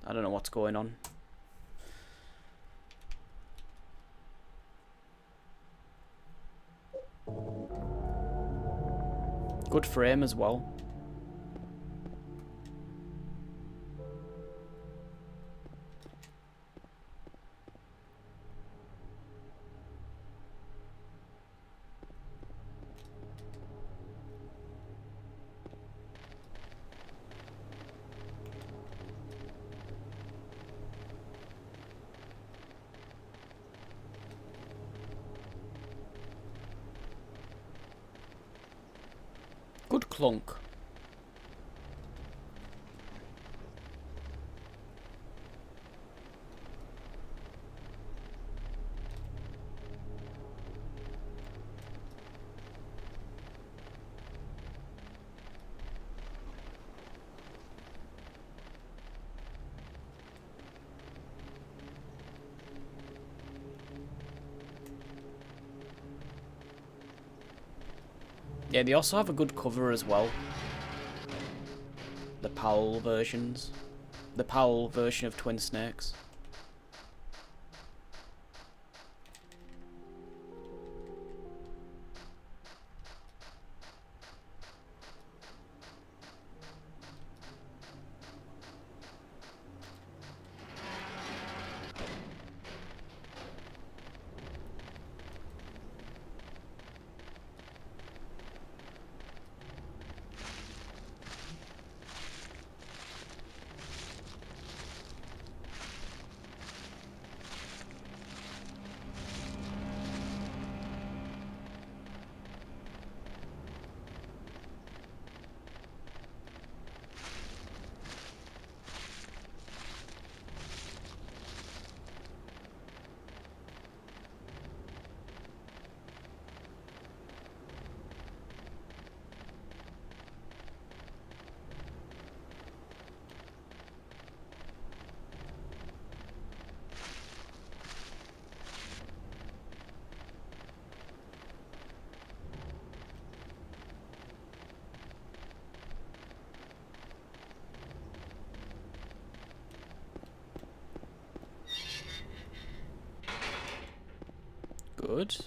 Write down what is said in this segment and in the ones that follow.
I don't know what's going on. Good frame as well. Good clunk. Yeah, they also have a good cover as well. The PAL versions. The PAL version of Twin Snakes. Good.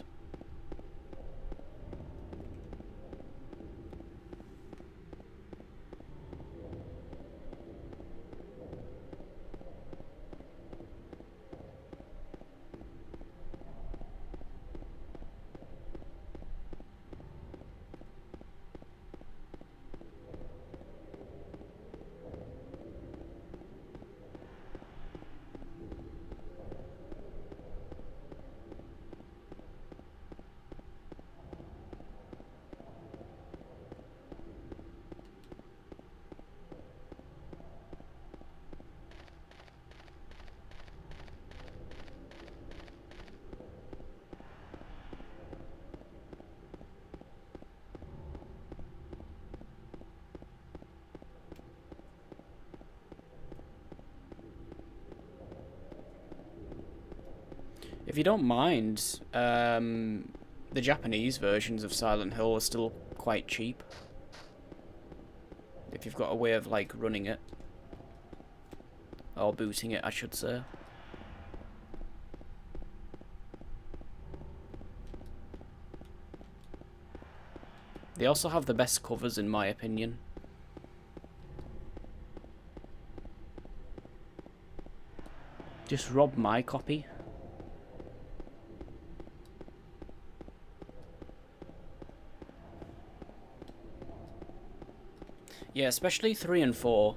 If you don't mind, the Japanese versions of Silent Hill are still quite cheap. If you've got a way of, like, running it. Or booting it, I should say. They also have the best covers, in my opinion. Just rob my copy. Yeah, especially 3 and 4.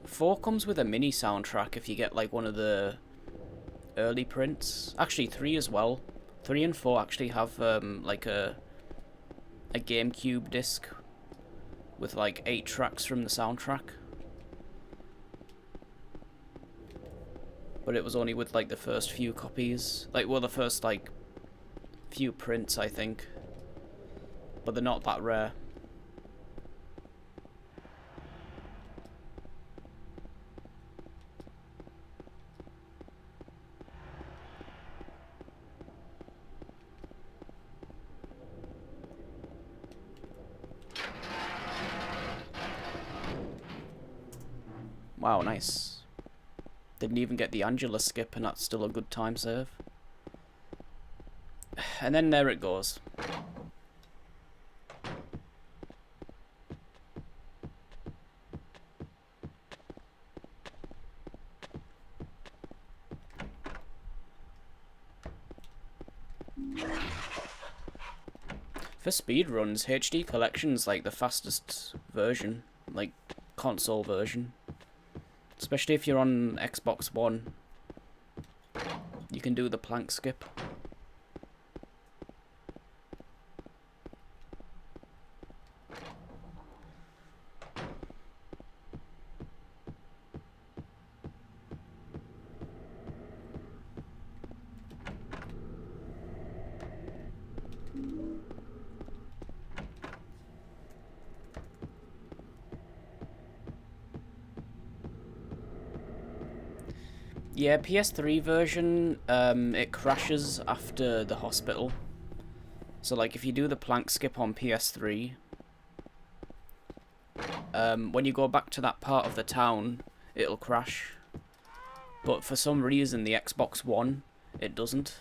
Four comes with a mini soundtrack if you get like one of the early prints. Actually, 3 as well. 3 and 4 actually have like a GameCube disc with like 8 tracks from the soundtrack. But it was only with like the first few copies. Like, well, the first like few prints, I think. But they're not that rare. Wow, nice. Didn't even get the Angela skip, and that's still a good time save. And then there it goes. For speedruns, HD Collection's like the fastest version, like console version. Especially if you're on Xbox One. You can do the plank skip. Yeah, PS3 version, it crashes after the hospital. So, like, if you do the plank skip on PS3, when you go back to that part of the town, it'll crash. But for some reason, the Xbox One, it doesn't.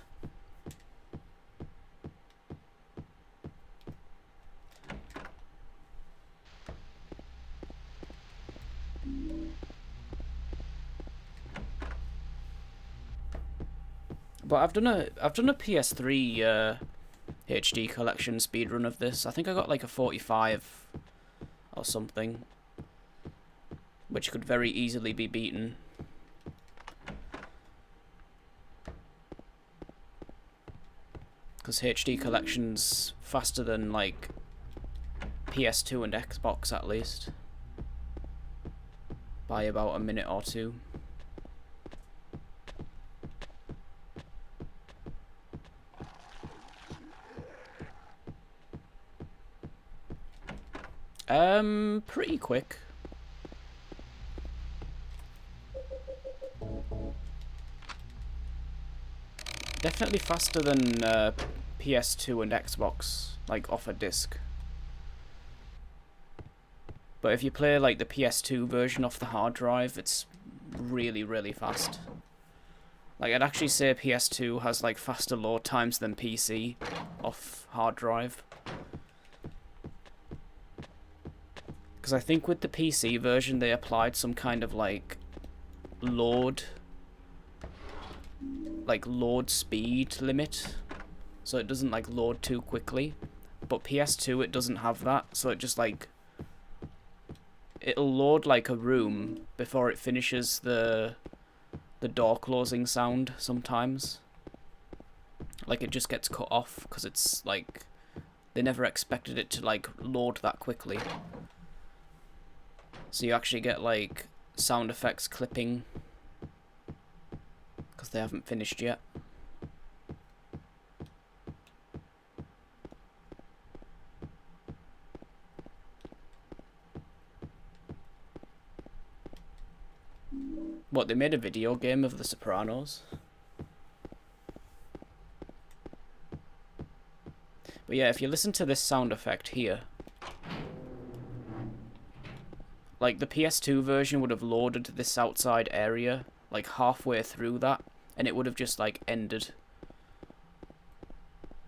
But I've done a PS3 HD collection speedrun of this. I think I got like a 45 or something, which could very easily be beaten. Because HD collection's faster than like PS2 and Xbox at least, by about a minute or two. Pretty quick. Definitely faster than PS2 and Xbox, like off a disc. But if you play like the PS2 version off the hard drive, it's really, really fast. Like, I'd actually say PS2 has like faster load times than PC off hard drive. Because I think with the PC version they applied some kind of like load speed limit, so it doesn't like load too quickly. But PS2 it doesn't have that, so it just like it'll load like a room before it finishes the door closing sound sometimes. Like, it just gets cut off because it's like they never expected it to like load that quickly. So you actually get like sound effects clipping because they haven't finished yet. What, they made a video game of The Sopranos? But yeah, if you listen to this sound effect here, like the PS2 version would have loaded this outside area like halfway through that, and it would have just like ended.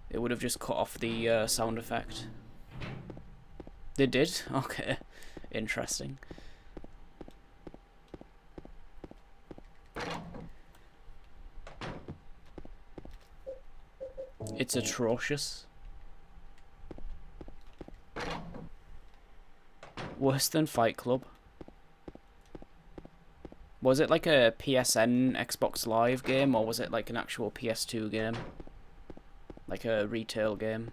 It would have just cut off the sound effect. They did? Okay. Interesting. It's atrocious. Worse than Fight Club. Was it like a PSN Xbox Live game, or was it like an actual PS2 game? Like a retail game?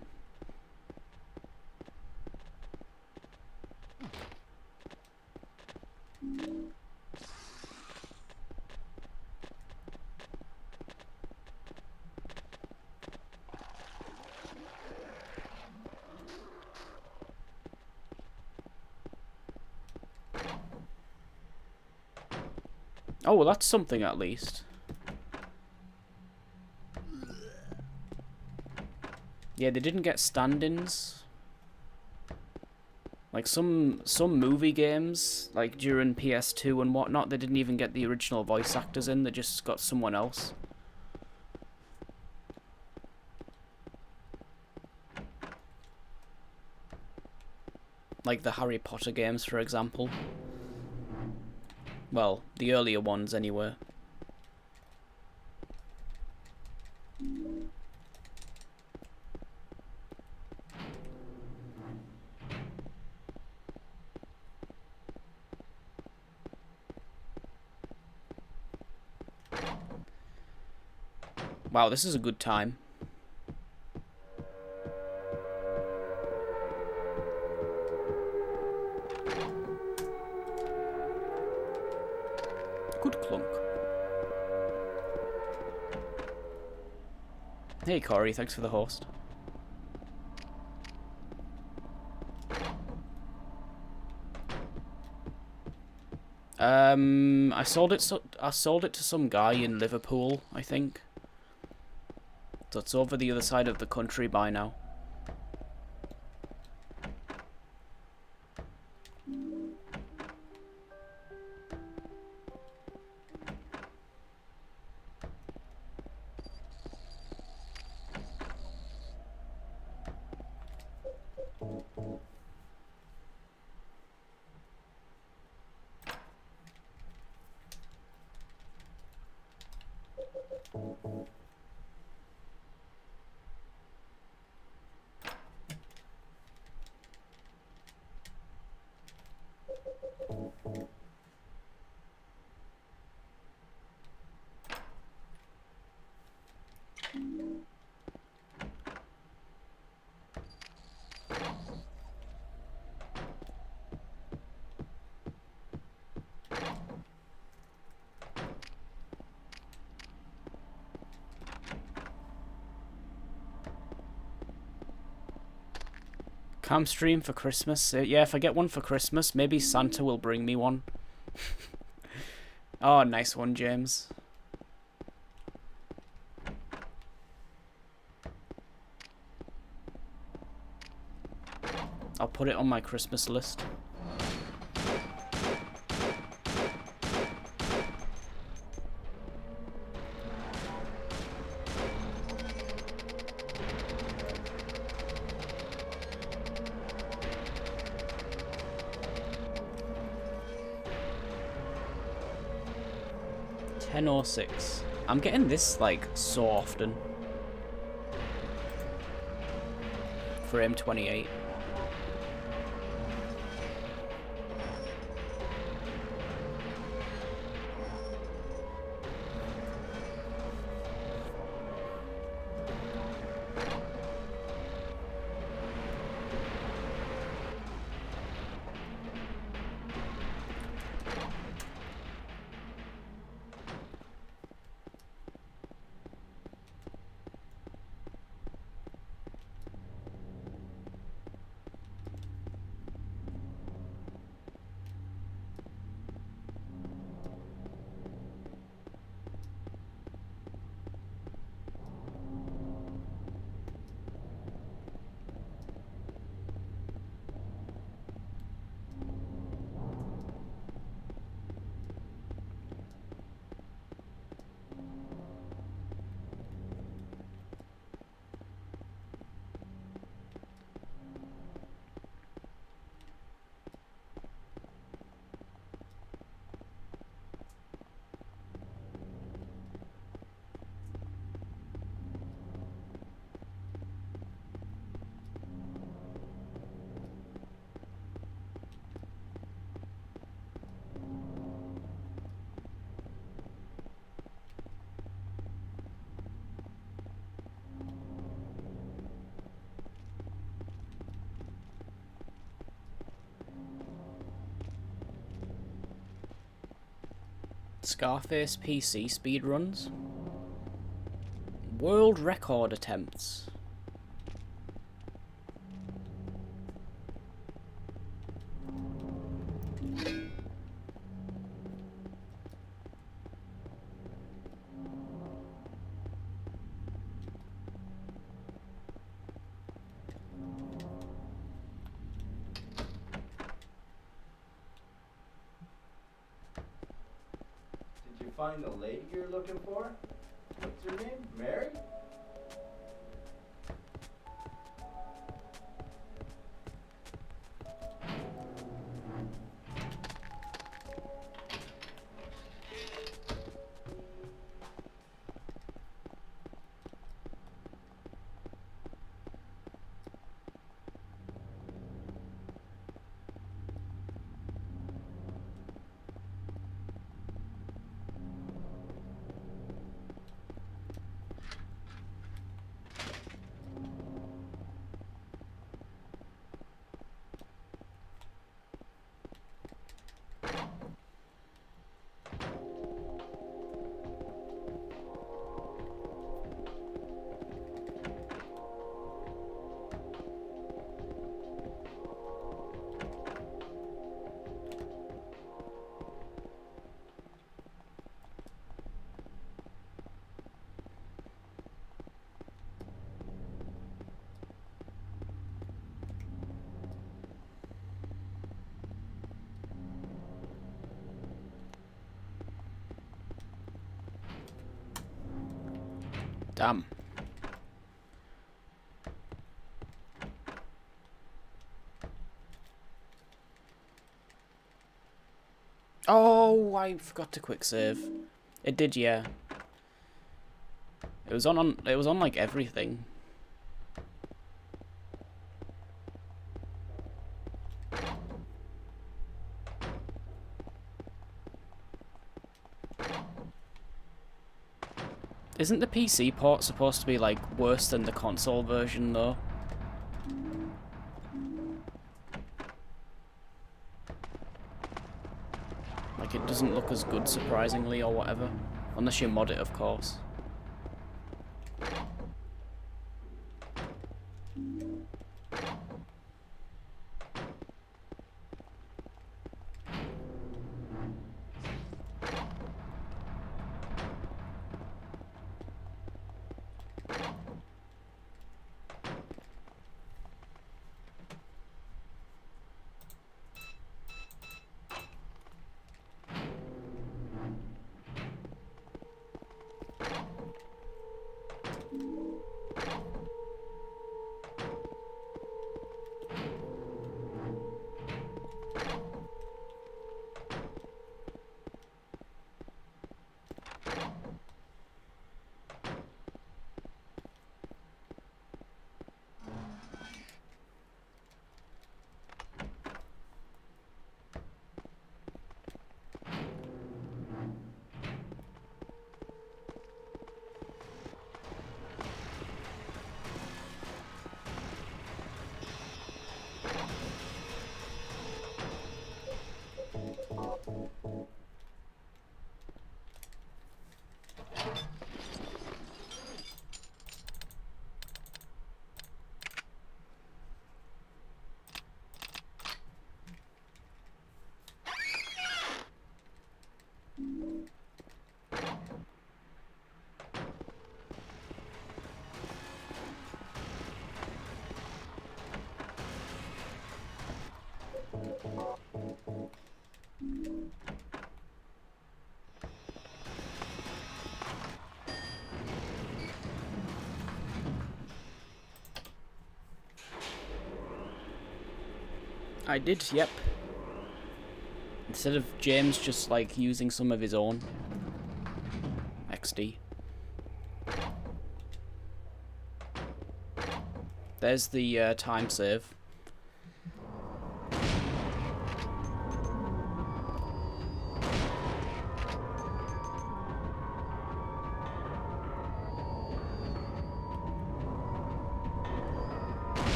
Oh, well, that's something at least. Yeah, they didn't get stand-ins. Like some movie games, like during PS2 and whatnot, they didn't even get the original voice actors in, they just got someone else. Like the Harry Potter games, for example. Well, the earlier ones anyway. Wow, this is a good time. Good clunk. Hey Corey, thanks for the host. I sold it to some guy in Liverpool, I think. So it's over the other side of the country by now. Cam stream for Christmas. Yeah, if I get one for Christmas, maybe Santa will bring me one. Oh, nice one, James. I'll put it on my Christmas list. .10:06. I'm getting this like so often. Frame 28. Scarface PC speedruns. World record attempts. find the lady you're looking for? What's her name? Mary? Damn. Oh, I forgot to quick save. It did, yeah. It was on like everything. Isn't the PC port supposed to be like worse than the console version though? Like it doesn't look as good surprisingly or whatever. Unless you mod it, of course. I did, yep. Instead of James just like using some of his own XD. There's the time save.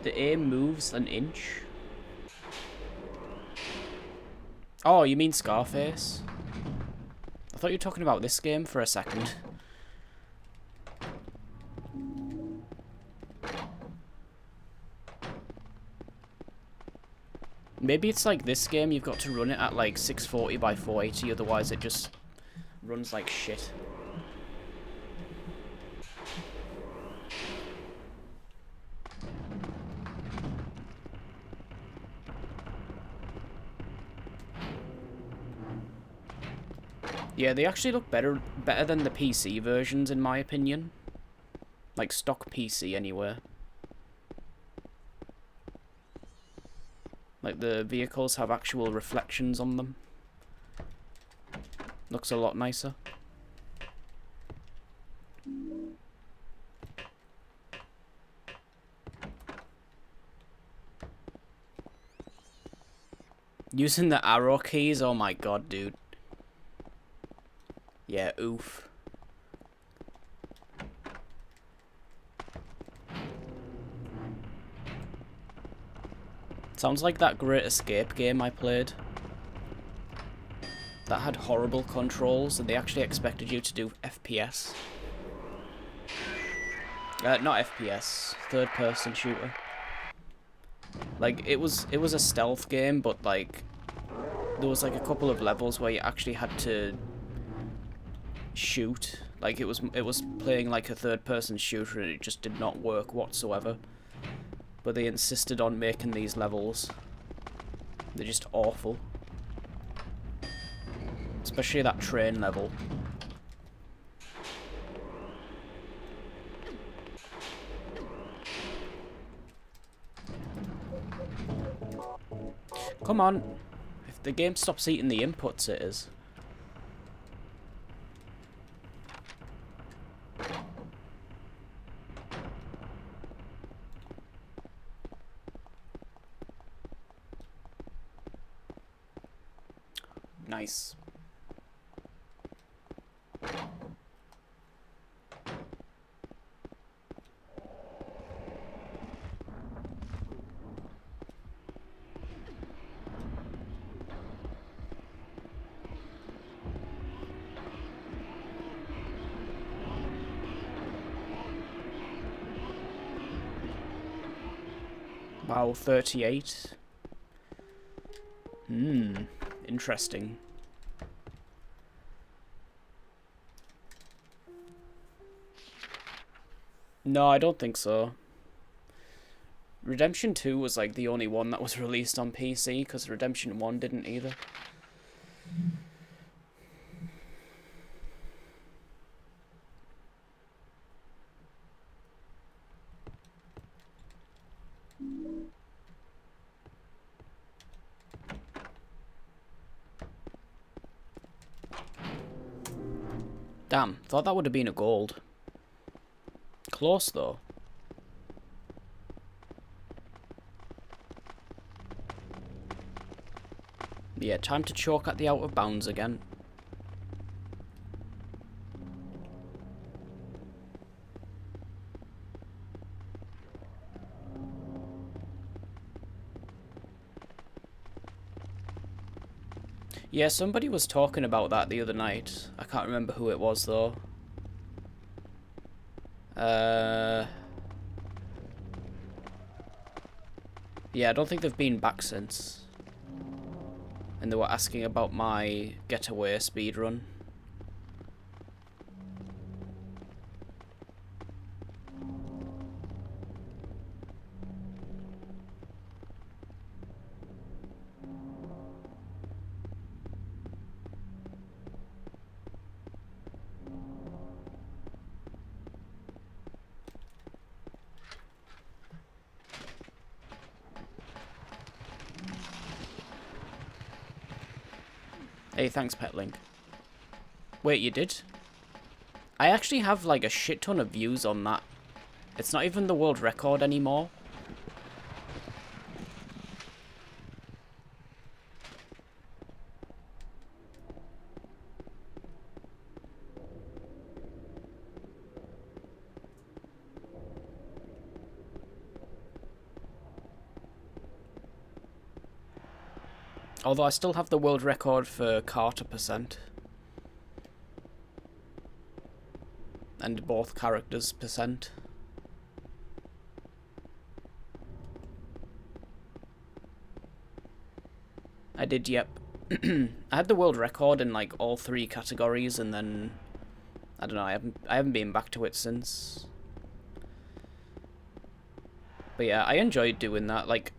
The aim moves an inch. Oh, you mean Scarface? I thought you were talking about this game for a second. Maybe it's like this game, you've got to run it at like 640 by 480, otherwise it just runs like shit. Yeah, they actually look better than the PC versions, in my opinion. Like, stock PC, anywhere. Like, the vehicles have actual reflections on them. Looks a lot nicer. Using the arrow keys, oh my god, dude. Yeah, oof. Sounds like that Great Escape game I played. That had horrible controls, and they actually expected you to do FPS. Not FPS, third-person shooter. Like, it was a stealth game, but like, there was like a couple of levels where you actually had to shoot. Like, it was playing like a third-person shooter, and it just did not work whatsoever. But they insisted on making these levels. They're just awful. Especially that train level. Come on. If the game stops eating the inputs, it is. Nice. Wow, 38. Interesting. No, I don't think so. Redemption 2 was like the only one that was released on PC, because Redemption 1 didn't either. Damn, thought that would have been a gold. Close, though. Yeah, time to choke at the out of bounds again. Yeah, somebody was talking about that the other night. I can't remember who it was, though. Yeah, I don't think they've been back since. And they were asking about my getaway speedrun. Hey, thanks, Petlink. Wait, you did? I actually have like a shit ton of views on that. It's not even the world record anymore. Although I still have the world record for Carter percent. And both characters percent. I did, yep. I had the world record in like all 3 categories, and then I don't know. I haven't been back to it since. But yeah, I enjoyed doing that. Like,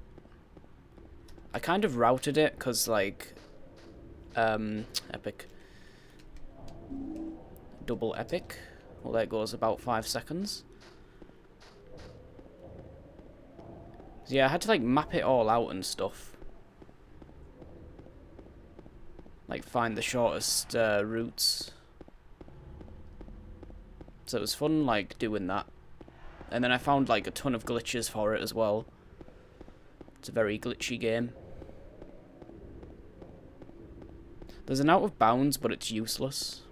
I kind of routed it because like, epic, double epic. Well, there goes about 5 seconds. So yeah, I had to like map it all out and stuff. Like find the shortest routes. So it was fun like doing that. And then I found like a ton of glitches for it as well. It's a very glitchy game. There's an out of bounds, but it's useless.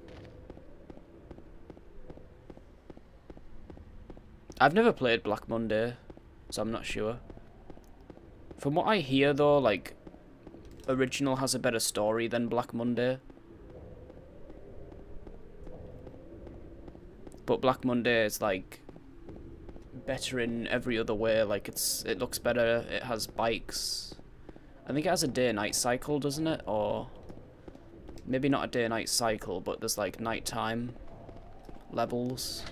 I've never played Black Monday, so I'm not sure. From what I hear though, like, Original has a better story than Black Monday. But Black Monday is like better in every other way. Like it looks better, it has bikes. I think it has a day-night cycle, doesn't it? Or maybe not a day-night cycle, but there's like nighttime levels.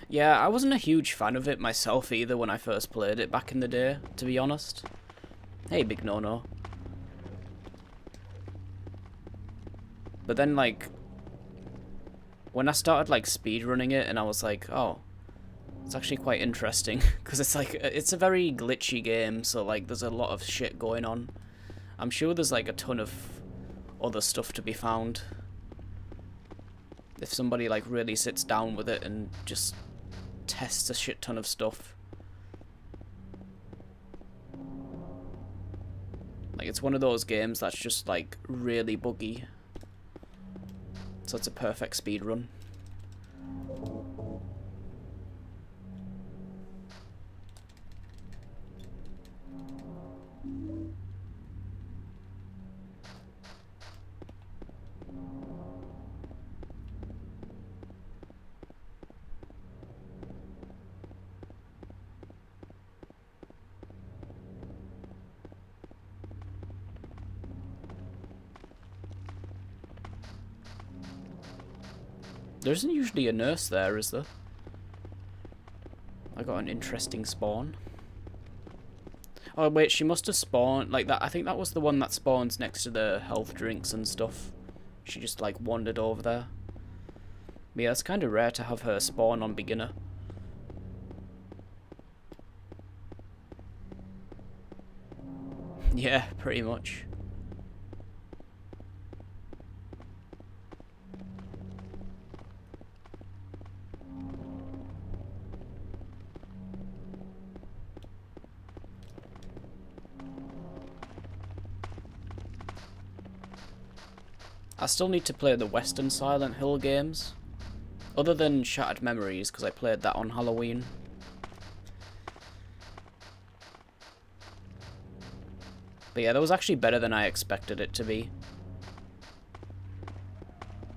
Yeah, I wasn't a huge fan of it myself either when I first played it back in the day, to be honest. Hey, Big No-No. But then, like, when I started, like, speedrunning it, and I was like, oh, it's actually quite interesting. Because it's, like, it's a very glitchy game, so, like, there's a lot of shit going on. I'm sure there's, like, a ton of other stuff to be found. If somebody, like, really sits down with it and just tests a shit ton of stuff. Like, it's one of those games that's just, like, really buggy. So it's a perfect speed run. There isn't usually a nurse there, is there? I got an interesting spawn. Oh wait, she must have spawned like that. I think that was the one that spawns next to the health drinks and stuff. She just like wandered over there. But yeah, it's kind of rare to have her spawn on beginner. Yeah, pretty much. I still need to play the Western Silent Hill games. Other than Shattered Memories, because I played that on Halloween. But yeah, that was actually better than I expected it to be.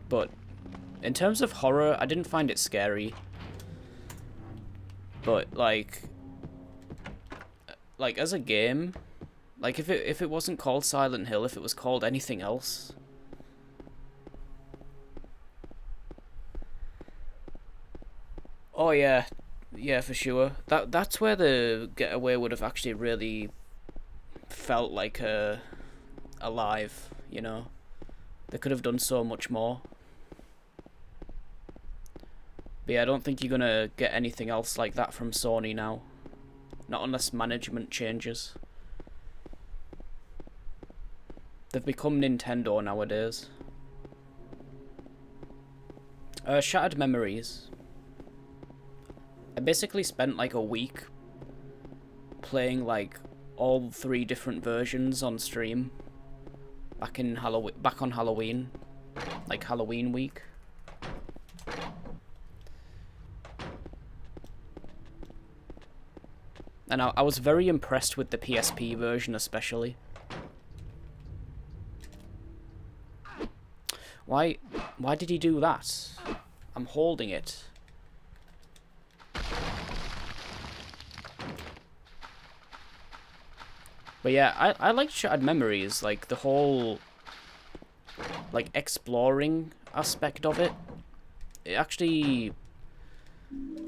But in terms of horror, I didn't find it scary. But like as a game, like if it wasn't called Silent Hill, if it was called anything else, oh yeah, yeah, for sure. That's where the Getaway would have actually really felt like alive, you know. They could have done so much more. But yeah, I don't think you're gonna get anything else like that from Sony now. Not unless management changes. They've become Nintendo nowadays. Shattered Memories. I basically spent like a week playing like all 3 different versions on stream back on Halloween, like Halloween week. And I was very impressed with the PSP version especially. Why did he do that? I'm holding it. But yeah, I like Shattered Memories, like the whole like exploring aspect of it. It actually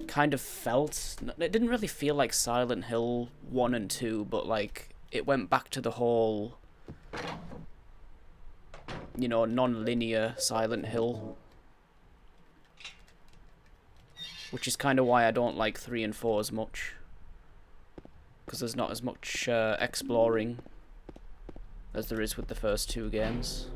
kind of felt, it didn't really feel like Silent Hill 1 and 2, but like it went back to the whole, you know, non-linear Silent Hill, which is kind of why I don't like 3 and 4 as much, because there's not as much exploring as there is with the first two games.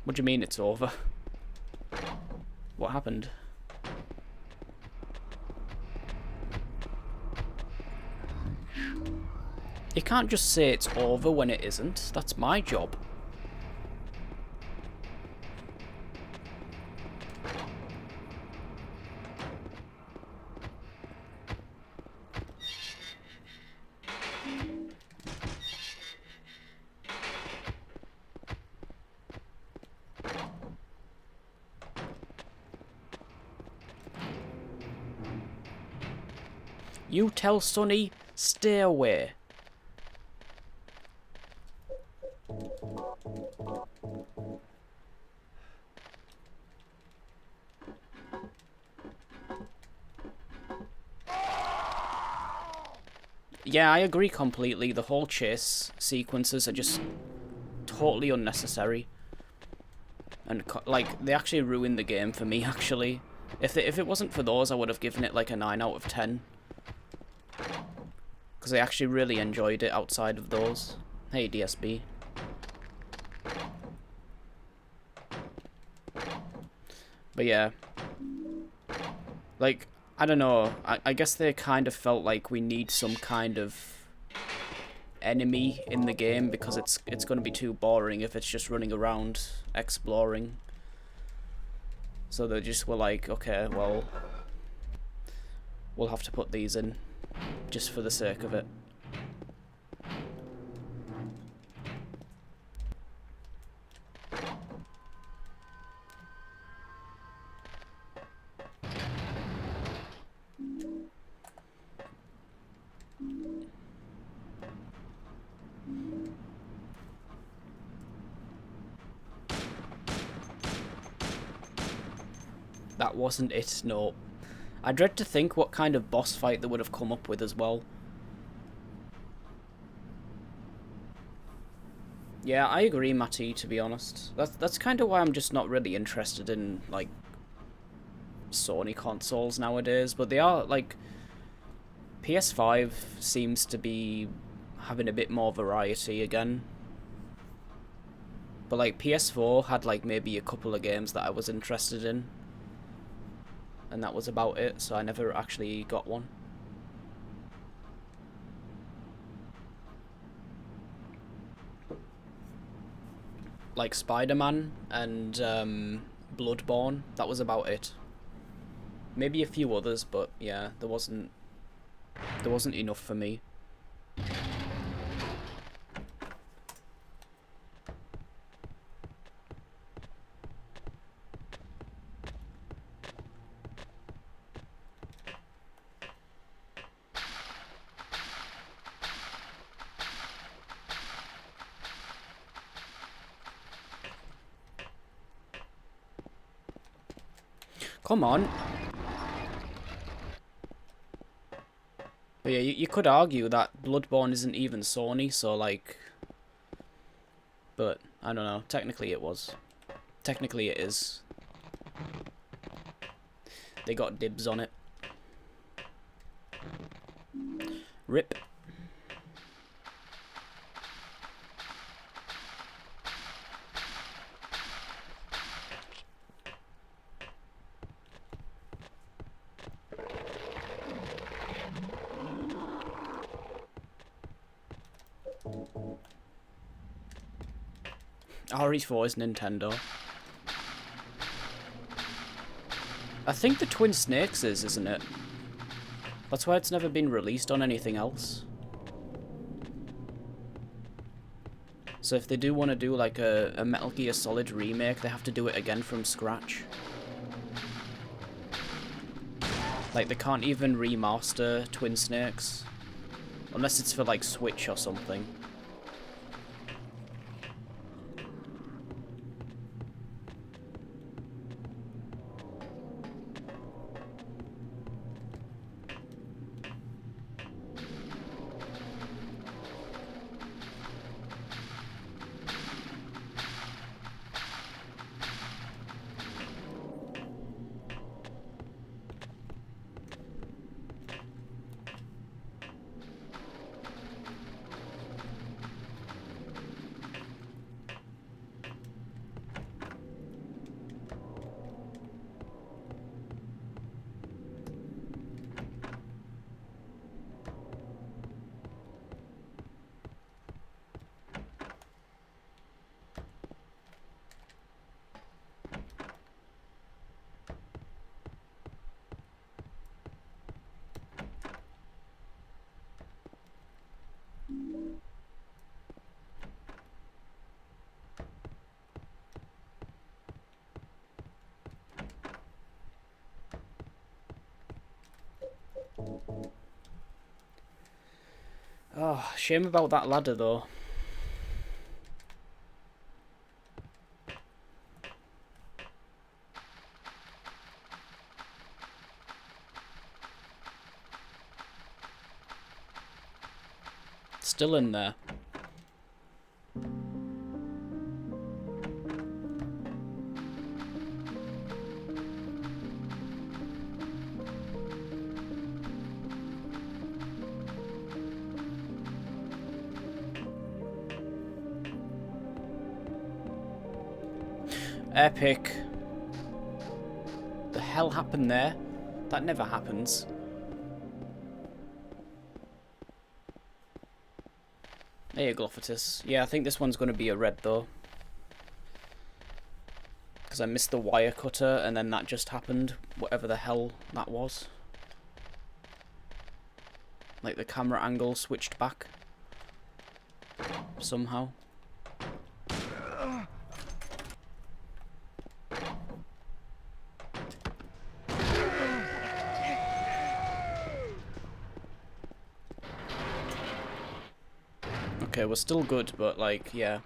What do you mean it's over? What happened? You can't just say it's over when it isn't. That's my job. You tell Sonny, stay away. Yeah, I agree completely. The whole chase sequences are just totally unnecessary. And, like, they actually ruined the game for me, actually. If it wasn't for those, I would have given it, like, a 9 out of 10. Because I actually really enjoyed it outside of those. Hey, DSB. But yeah. Like, I don't know. I guess they kind of felt like we need some kind of enemy in the game, because it's going to be too boring if it's just running around exploring. So they just were like, okay, well, we'll have to put these in just for the sake of it. That wasn't it, no. I dread to think what kind of boss fight they would have come up with as well. Yeah, I agree, Matty, to be honest. That's kind of why I'm just not really interested in, like, Sony consoles nowadays. But they are, like, PS5 seems to be having a bit more variety again. But, like, PS4 had, like, maybe a couple of games that I was interested in. And that was about it, so I never actually got one. Like Spider-Man and Bloodborne, that was about it. Maybe a few others, but yeah, there wasn't enough for me. Come on. But yeah, you could argue that Bloodborne isn't even Sony, so like... But, I don't know, technically it was. Technically it is. They got dibs on it. RIP. RE4 is Nintendo. I think the Twin Snakes is, isn't it? That's why it's never been released on anything else. So if they do want to do like a Metal Gear Solid remake, they have to do it again from scratch. Like, they can't even remaster Twin Snakes. Unless it's for like Switch or something. Oh, shame about that ladder though. Still in there. Epic. The hell happened there? That never happens. There you go, Glophatus. Yeah, I think this one's going to be a red though. Because I missed the wire cutter and then that just happened. Whatever the hell that was. Like the camera angle switched back. Somehow. Okay, we're still good, but like, yeah.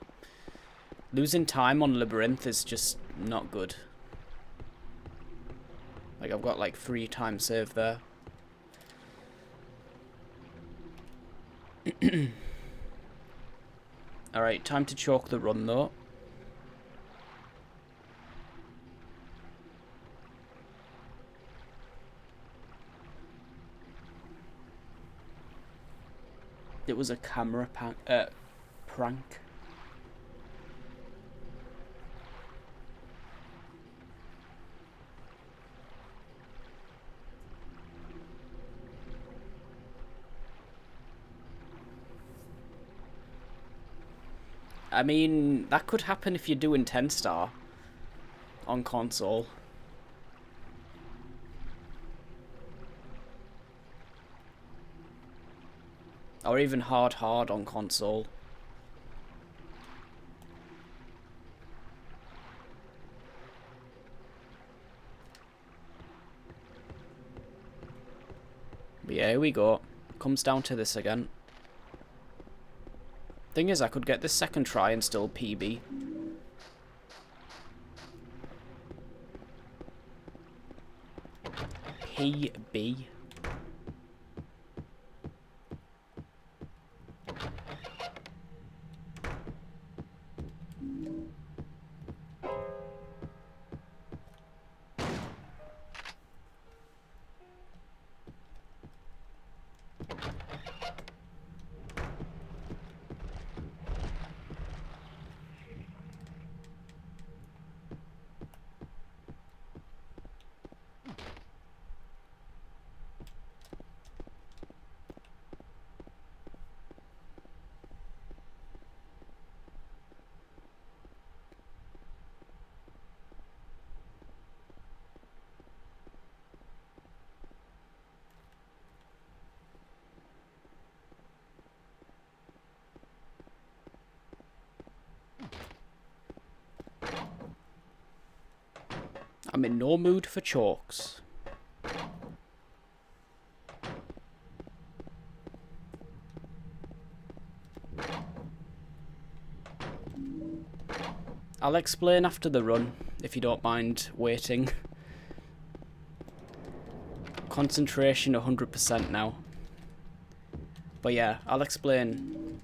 Losing time on Labyrinth is just not good. Like, I've got like 3 times saved there. Alright, time to chalk the run though. It was a camera prank. I mean, that could happen if you're doing 10 star on console. Or even hard on console. But yeah, here we go. Comes down to this again. Thing is, I could get this second try and still PB. PB. I'm in no mood for chokes. I'll explain after the run, if you don't mind waiting. Concentration 100% now. But yeah, I'll explain.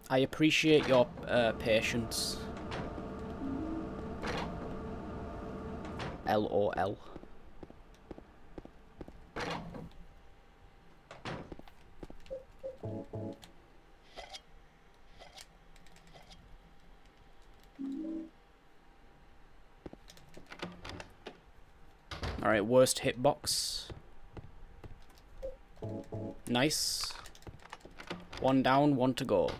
I appreciate your patience. LOL. Alright, worst hitbox. Nice. One down, one to go.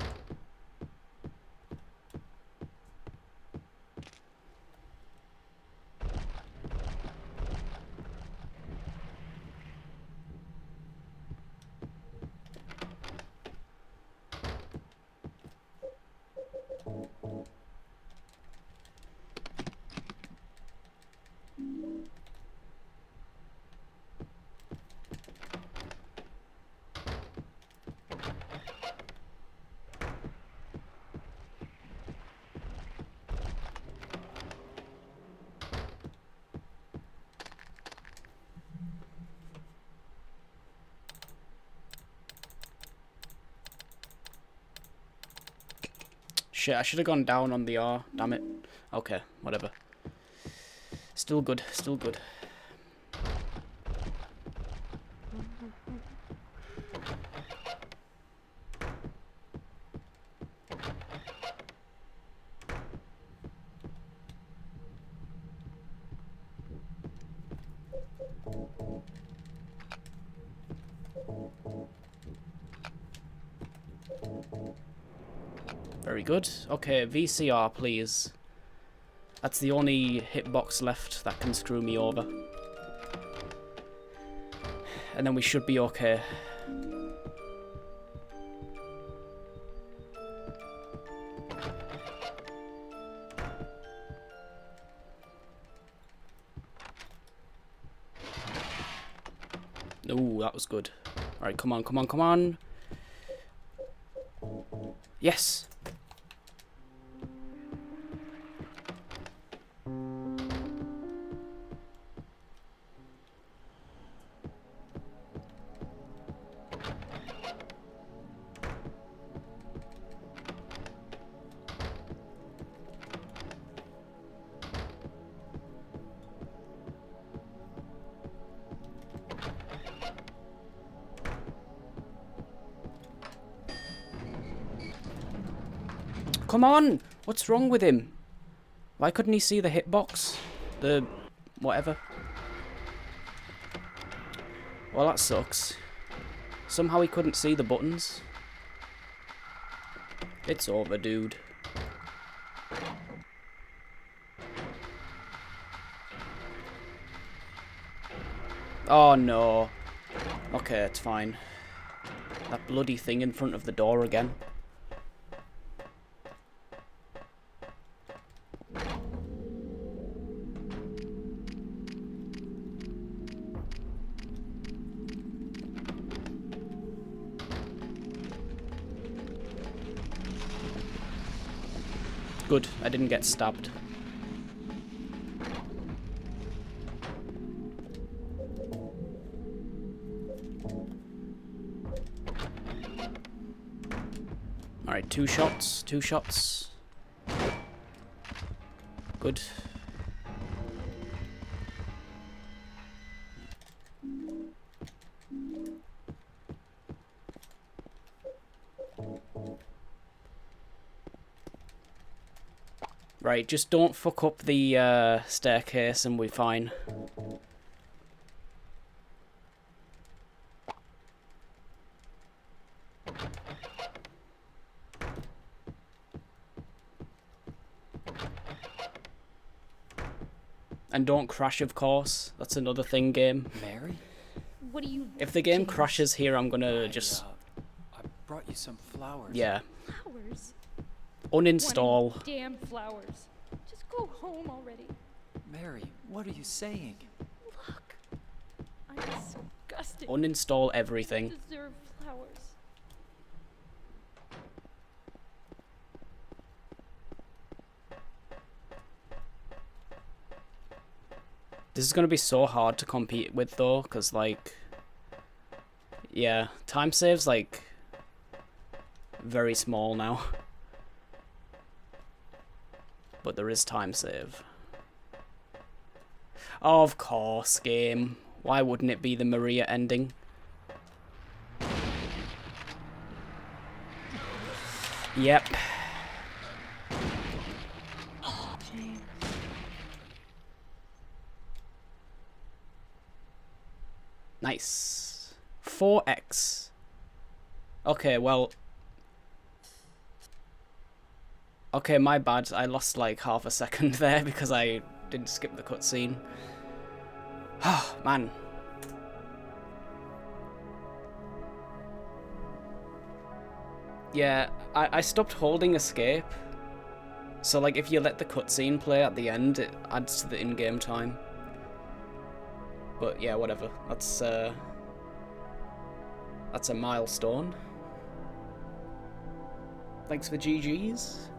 Shit, I should have gone down on the R. Damn it. Okay, whatever. Still good, still good. Very good. Okay, VCR, please. That's the only hitbox left that can screw me over. And then we should be okay. Ooh, that was good. Alright, come on, come on, come on. Yes! Come on! What's wrong with him? Why couldn't he see the hitbox? The... whatever. Well, that sucks. Somehow he couldn't see the buttons. It's over, dude. Oh, no. Okay, it's fine. That bloody thing in front of the door again. Good, I didn't get stabbed. Alright, two shots, two shots. Good. Right, just don't fuck up the staircase and we're fine. And don't crash, of course. That's another thing, game. Mary? What do you If the game James? crashes here, I'm gonna just... I brought you some flowers. Yeah. Flowers? Uninstall. Wanting damn flowers. Just go home already. Mary, what are you saying? Look. I'm disgusted. Uninstall everything. I deserve flowers. This is gonna be so hard to compete with, though, because, like... Yeah, time save's, like... very small now. But there is time save. Of course, game. Why wouldn't it be the Maria ending? Yep. Nice. 4x. Okay, well... Okay, my bad. I lost like half a second there because I didn't skip the cutscene. Oh, man. Yeah, I stopped holding escape. So, like, if you let the cutscene play at the end, it adds to the in-game time. But, yeah, whatever. That's a milestone. Thanks for GG's.